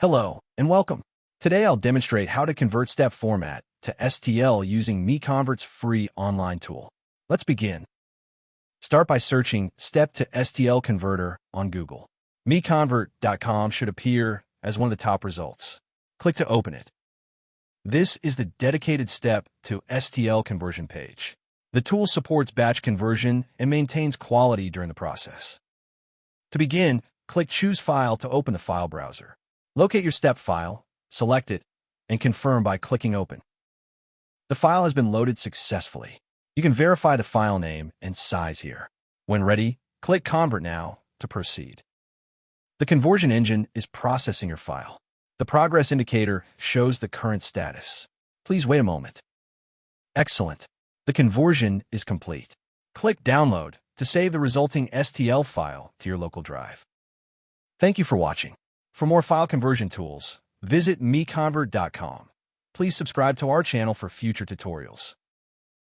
Hello, and welcome. Today I'll demonstrate how to convert step format to STL using MiConvert's free online tool. Let's begin. Start by searching Step to STL Converter on Google. MiConvert.com should appear as one of the top results. Click to open it. This is the dedicated step to STL conversion page. The tool supports batch conversion and maintains quality during the process. To begin, click Choose File to open the file browser. Locate your step file, select it, and confirm by clicking Open. The file has been loaded successfully. You can verify the file name and size here. When ready, click Convert Now to proceed. The conversion engine is processing your file. The progress indicator shows the current status. Please wait a moment. Excellent. The conversion is complete. Click Download to save the resulting STL file to your local drive. Thank you for watching. For more file conversion tools, visit MiConvert.com. Please subscribe to our channel for future tutorials.